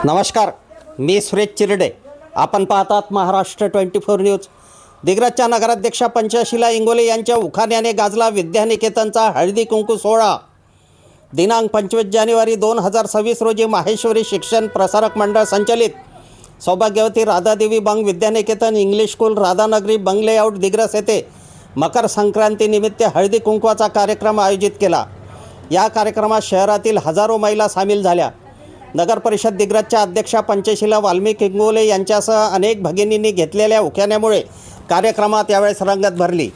नमस्कार, मी सुरेश चिरडे. आपण पाहतात महाराष्ट्र 24 न्यूज. दिग्रजच्या नगराध्यक्षा पंचशिला इंगोले यांच्या उखाण्याने गाजला विद्यानिकेतनचा हळदी कुंकू सोहळा. दिनांक 25 जानेवारी 2026 रोजी माहेश्वरी शिक्षण प्रसारक मंडळ संचलित सौभाग्यवती Radhadevi Bang Vidyaniketan English school Radhanagari Bang layout Digras येथे मकर संक्रांतीनिमित्त हळदी कुंकवाचा कार्यक्रम आयोजित केला. या कार्यक्रमात शहरातील हजारो महिला सामील झाल्या. नगर परिषद दिग्रजच्या अध्यक्षा पंचशिला वाल्मिक इंगोले यांच्यासह अनेक भगिनींनी घेतलेल्या उखाण्यामुळे कार्यक्रमात यावेळेस रंगत भरली.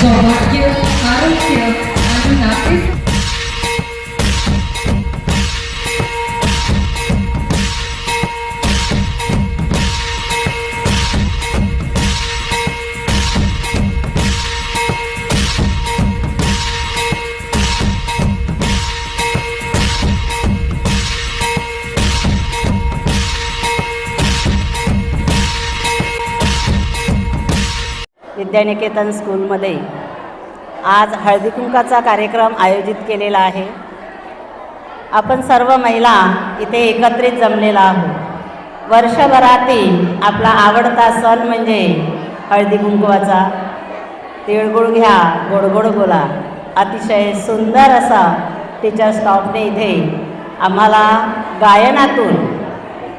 सौभाग्य, आरोग्य आणि नाते विद्यानिकेतन स्कूलमध्ये आज हळदी कुंकाचा कार्यक्रम आयोजित केलेला आहे. आपण सर्व महिला इथे एकत्रित जमलेला आहोत. वर्षभरातील आपला आवडता सण म्हणजे हळदी कुंकवाचा. तिळगुळ घ्या, गोडगोड बोला. अतिशय सुंदर असा टीचर स्टॉफने इथे आम्हाला गायनातून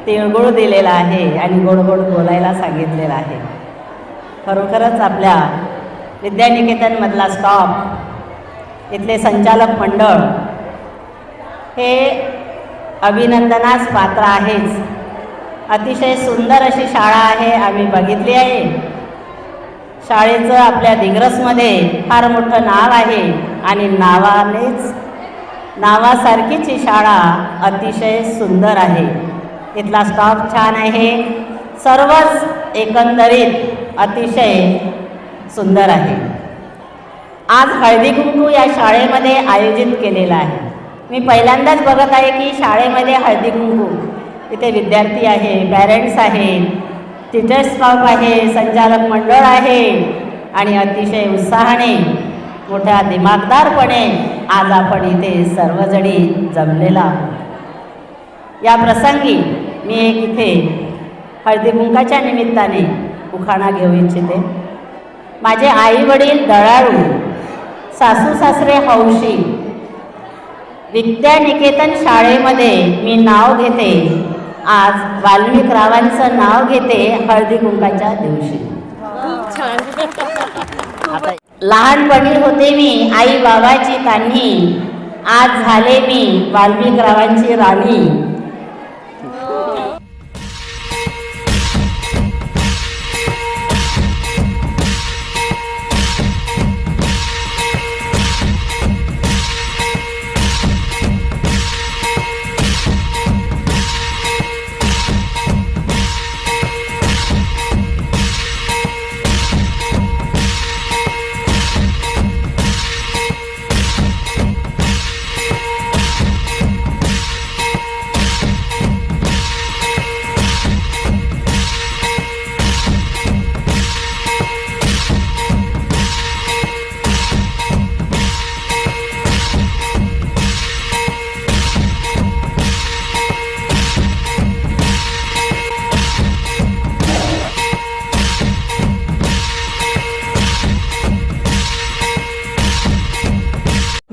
तिळगुळ दिलेला आहे आणि गोडगोड बोलायला सांगितलेलं आहे. खरोखरच आपल्या विद्यानिकेतनमधला स्टॉफ, इथले संचालक मंडळ हे अभिनंदनास पात्र आहेच. अतिशय सुंदर अशी शाळा आहे, आम्ही बघितली आहे. शाळेचं आपल्या दिग्रसमध्ये फार मोठं नाव आहे आणि नावासारखीच ही शाळा अतिशय सुंदर आहे. इथला स्टॉफ छान आहे. सर्वच एकंदरीत अतिशय सुंदर आहे. आज हळदी कुंकू या शाळेमध्ये आयोजित केलेला आहे. मी पहिल्यांदाच बघत आहे की शाळेमध्ये हळदी कुंकू, इथे विद्यार्थी आहे, पॅरेंट्स आहेत, टीचर स्टॉफ आहे, संचालक मंडळ आहे आणि अतिशय उत्साहाने मोठ्या दिमागदारपणे आज आपण इथे सर्वजणी जमलेला आहोत. या प्रसंगी मी एक इथे हळदी कुंकाच्या निमित्ताने उखाणा घेऊ इच्छिते. माझे आई वडील दयाळू, सासू सासरे हौशी. विद्यानिकेतन शाळेमध्ये मी नाव घेते, आज वाल्मिक रावांचं नाव घेते हळदी कुंकाच्या दिवशी. आता लहानपणी होते मी आई बाबाची तान्ही, आज झाले मी वाल्मिक रावांची राणी.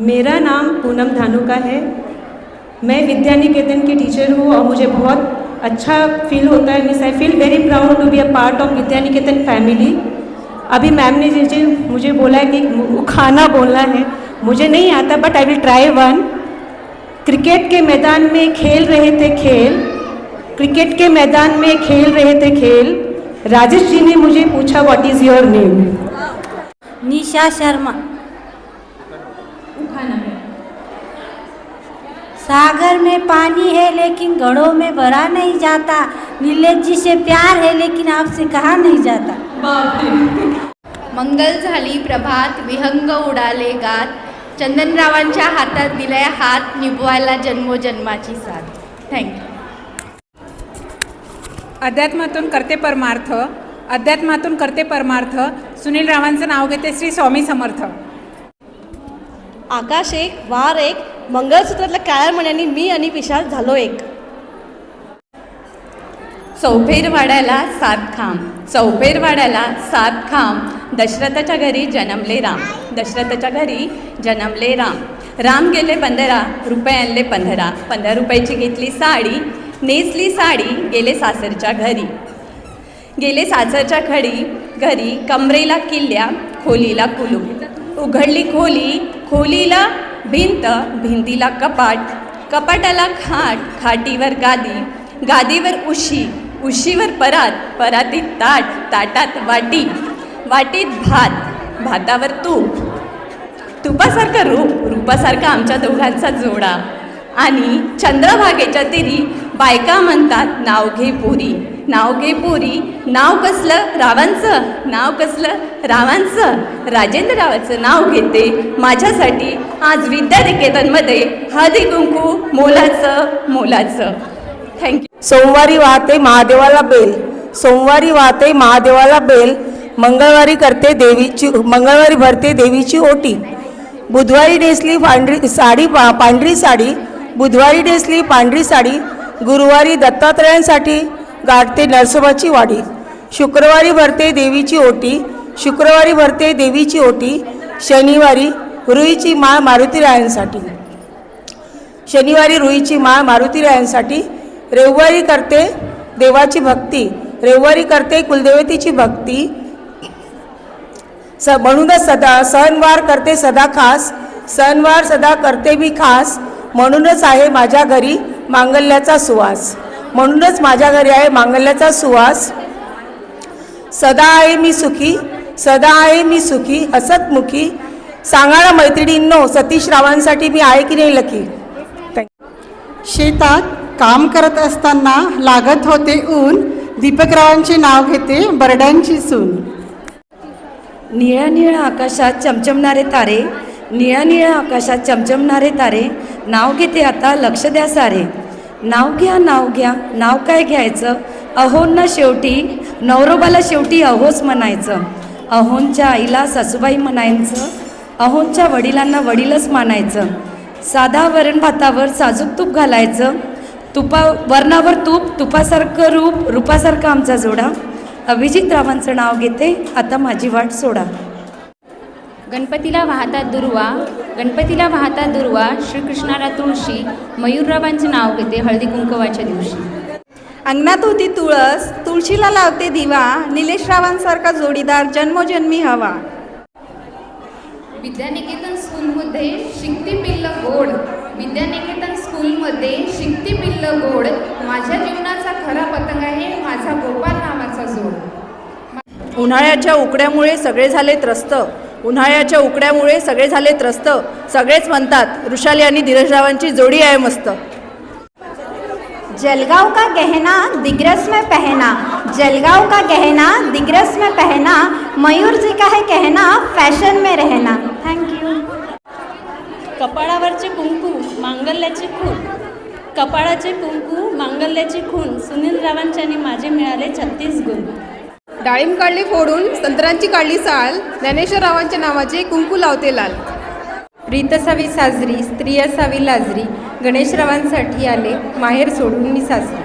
मेरा नाम पूनम धानुका है. मैं विद्यानिकेतन की टीचर हूँ और मुझे बहुत अच्छा फील होता है. Miss I feel very proud to be a part of Vidyaniketan family. अभी मैम ने जी मुझे बोला है कि उखाना बोलना है. मुझे नहीं आता but I will try one. Cricket के मैदान में खेल रहे थे खेल, क्रिकेट के मैदान में खेल रहे थे खेल. राजेश जी ने मुझे पूछा what is your name. Nisha Sharma. सागर में पानी है लेकिन घड़ों में भरा नहीं जाता. नीलेश जी से प्यार है लेकिन आपसे कहा नहीं जाता. मंगल झाली प्रभात, विहंग उडाले गात. चंदनरावांच्या हातात दिलाय हात निभवायला जन्मोजन्माची साथ. थँक्यू. अध्यात्मातून करते परमार्थ सुनील रावांचं नाव घेते श्री स्वामी समर्थ. आकाश एक वार एक मंगळसूत्रातल्या काळ्या मण्याने मी आणि विशाल झालो एक. चौफेरवाड्याला 7 खांब, चौफेरवाड्याला 7 खांब, दशरथाच्या घरी जन्मले राम, दशरथाच्या घरी जन्मले राम. राम गेले 15 रुपये आणले 15, 15 रुपयाची घेतली साडी, नेसली साडी, गेले सासरच्या घरी, गेले सासरच्या घरी कमरेला किल्ल्या, खोलीला कुलूप, उघडली खोली, खोलीला भिंत, भिंतीला कपाट, कपाटाला खाट, खाटीवर गादी, गादीवर उशी, उशीवर परात, परातीत ताट, ताटात वाटी, वाटीत भात, भातावर तूप, तुपासारखं रूप, रूपासारखा आमच्या दोघांचा जोडा. आणि चंद्रभागेच्या तिरी बायका म्हणतात नाव घे पोरी, नाव घे पोरी, नाव कसलं रावांचं, नाव कसलं रावांचं, राजेंद्ररावाचं नाव घेते माझ्यासाठी आज विद्यानिकेतनमध्ये हळदी कुंकू मोलाचं मोलाचं. थँक्यू. सोमवारी वाहते महादेवाला बेल, सोमवारी वाहते महादेवाला बेल, मंगळवारी भरते देवीची ओटी, बुधवारी नेसली पांढरी साडी, बुधवारी नेसली पांढरी साडी, गुरुवारी दत्तात्रयांसाठी गाठते नरसोबाची वाडी, शुक्रवारी भरते देवीची ओटी, शुक्रवारी भरते देवीची ओटी, शनिवारी रुईची माळ मारुतीरायांसाठी, शनिवारी रुईची माळ मारुतीरायांसाठी, रविवारी करते देवाची भक्ती, रविवारी करते कुलदेवतेची भक्ती, म्हणूनच सणवार करते सदा खास, सणवार सदा करते मी खास, म्हणूनच आहे माझ्या घरी मांगल्याचा सुवास, म्हणूनच माझ्या घरी आहे मांगल्याचा सुवास. सदा आहे मी सुखी, सदा आहे मी सुखी, हसतमुखी, सांगा ना मैत्रिणींनो सतीश रावांसाठी मी आहे की नाही लकी. शेतात काम करत असताना लागत होते ऊन, दीपकरावांचे नाव घेते बरड्यांची सून. निळ्या निळ्या आकाशात चमचमणारे तारे, निळ्या निळ्या आकाशात चमचमणारे तारे, नाव घेते आता लक्ष द्या सारे. नाव घ्या नाव घ्या नाव काय घ्यायचं, अहोंना शेवटी नवरोबाला शेवटी अहोच म्हणायचं, अहोंच्या आईला सासूबाई म्हणायचं, अहोंच्या वडिलांना वडीलच मानायचं, साधा वरण भातावर साजूक तूप घालायचं, वरणावर तूप, तुपासारखं रूप, रूपासारखा आमचा जोडा. अभिजित रावांचं नाव घेते आता माझी वाट सोडा. गणपतीला वाहता दुर्वा, गणपतीला वाहता दुर्वा, श्रीकृष्णाला तुळशी, मयूररावांचे नाव घेते हळदी कुंकवाच्या दिवशी. अंगणात होती तुळस, तुळशीला लावते दिवा, निलेशरावांसारखा जोडीदार जन्मोजन्मी हवा. विद्यानिकेतन स्कूलमध्ये शिकती पिल्ल गोड, विद्यानिकेतन स्कूलमध्ये शिकती पिल्ल गोड, माझ्या जीवनाचा खरा पतंग आहे माझा गोपाल नावाचा जोड. उन्हाळ्याच्या उकड्यामुळे सगळे झाले त्रस्त, उन्हाळ्याच्या उकड्यामुळे सगळे झाले त्रस्त, सगळेच म्हणतात वृषाली आणि धीरजरावांची जोडी आहे मस्त. जलगांव का गहना दिग्रस में पहना, जलगांव का गहना दिग्रस में पहना, मयूर जी का है कहना फैशन में रहना. थँक्यू. कपाळावरचे कुंकू मांगल्याची खून, कपाळाचे कुंकू मांगल्याची खून, सुनील रावांच्याने माझे मिळाले 36 गुण. डाळिंब काढली फोडून संत्रांची काढली साल, ज्ञानेश्वररावांच्या नावाचे कुंकू लावते लाल. रीत असावी साजरी स्त्री असावी लाजरी, गणेशरावांसाठी आले माहेर सोडून मी सासरी.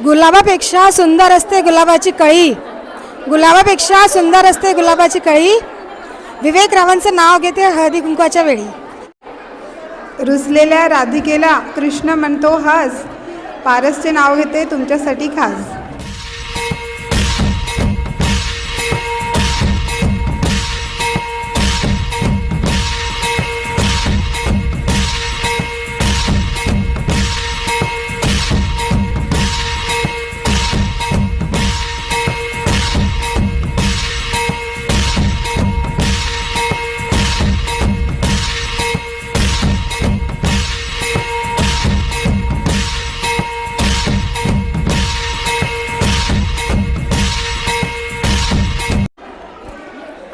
गुलाबापेक्षा सुंदर असते गुलाबाची कळी, गुलाबापेक्षा सुंदर असते गुलाबाची कळी, विवेक रावांचं नाव घेते हळदी कुंकवाच्या वेळी. रुसलेल्या राधिकेला कृष्ण म्हणतो हास, पारसचे नाव घेते तुमच्यासाठी खास.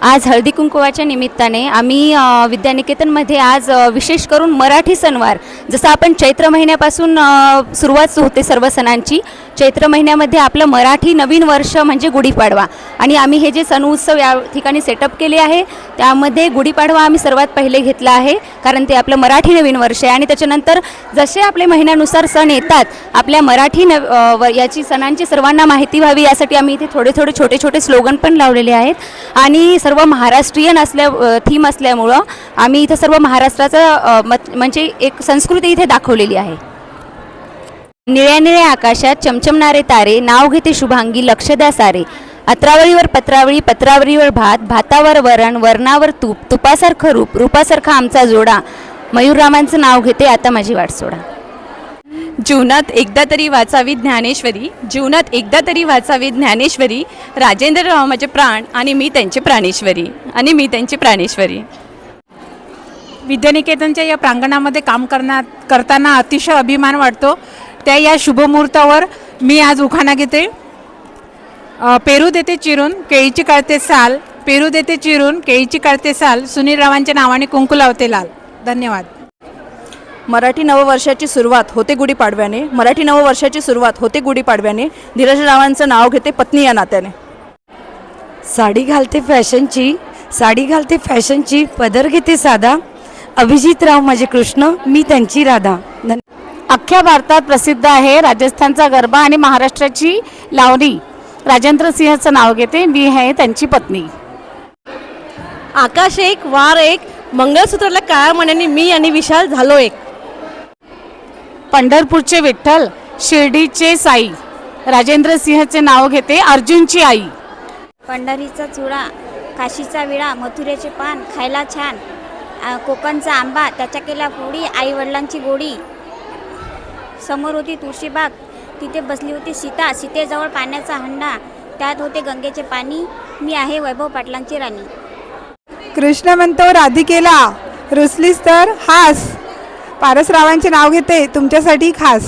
आज हळदी कुंकवाच्या निमित्ताने आम्ही विद्यानिकेतनमध्ये आज विशेष करून मराठी सणवार, जसं आपण चैत्र महिन्यापासून सुरुवात होते सर्व सणांची. चैत्र महिन्यामध्ये आपलं मराठी नवीन वर्ष म्हणजे गुढीपाडवा, आणि आम्ही हे जे सण उत्सव या ठिकाणी सेटअप केले आहे त्यामध्ये गुढीपाडवा आम्ही सर्वात पहिले घेतला आहे, कारण ते आपलं मराठी नवीन वर्ष आहे. आणि त्याच्यानंतर जसे आपले महिन्यानुसार सण येतात, आपल्या मराठी याची सणांची सर्वांना माहिती व्हावी यासाठी आम्ही इथे थोडे छोटे छोटे स्लोगन पण लावलेले आहेत. आणि सर्व महाराष्ट्रीयन थीम असल्यामुळं आम्ही इथं सर्व महाराष्ट्राचं म्हणजे एक संस्कृती इथे दाखवलेली आहे. निळ्या निळ्या आकाशात चमचमणारे तारे, नाव घेते शुभांगी, लक्ष द्या सारे. अत्रावळीवर पत्रावळी, पत्रावळीवर भात, भातावर वरण, वरणावर तूप, तुपासारखं रूप, रूपासारखा आमचा जोडा. मयूररावांचं नाव घेते, आता माझी वाट सोडा. जीवनात एकदा तरी वाचावी ज्ञानेश्वरी, जीवनात एकदा तरी वाचावी ज्ञानेश्वरी. राजेंद्रराव माझे प्राण आणि मी त्यांची प्राणेश्वरी. विद्यानिकेतनच्या या प्रांगणामध्ये काम करताना अतिशय अभिमान वाटतो. त्या या शुभमुहूर्तावर मी आज उखाणा घेते. पेरू देते चिरून केळीची कळते साल, पेरू देते चिरून केळीची कळते साल, सुनील रावांच्या नावाने कुंकू लावते लाल. धन्यवाद. मराठी नववर्षाची सुरुवात होते गुढीपाडव्याने. धीरजरावांचं नाव घेते पत्नी या नात्याने. साडी घालते फॅशनची, पदर घेते साधा. अभिजितराव माझे कृष्ण, मी त्यांची राधा. अख्ख्या भारतात प्रसिद्ध आहे राजस्थानचा गरबा आणि महाराष्ट्राची लावणी. राजेंद्र सिंहचं नाव घेते, मी आहे त्यांची पत्नी. आकाश एक, वार एक, मंगळसूत्राला काळ्या मण्याने मी आणि विशाल झालो एक. पंढरपूरचे विठ्ठल, शिर्डीचे साई, राजेंद्र सिंहचे नाव घेते, अर्जुनची आई. पंढरीचा चुडा, काशीचा विडा, मथुरेचे पान खायला छान, कोकणचा आंबा त्याच्या केला पोळी, आई वडिलांची गोडी. समोर होती तुळशीबाग, तिथे बसली होती सीता, सीतेजवळ पाण्याचा हंडा, त्यात होते गंगेचे पाणी, मी आहे वैभव पाटलांची राणी. कृष्ण म्हणतो राधिकेला, रुसलीस तर हास, पारसरावांचे नाव घेते तुमच्यासाठी खास.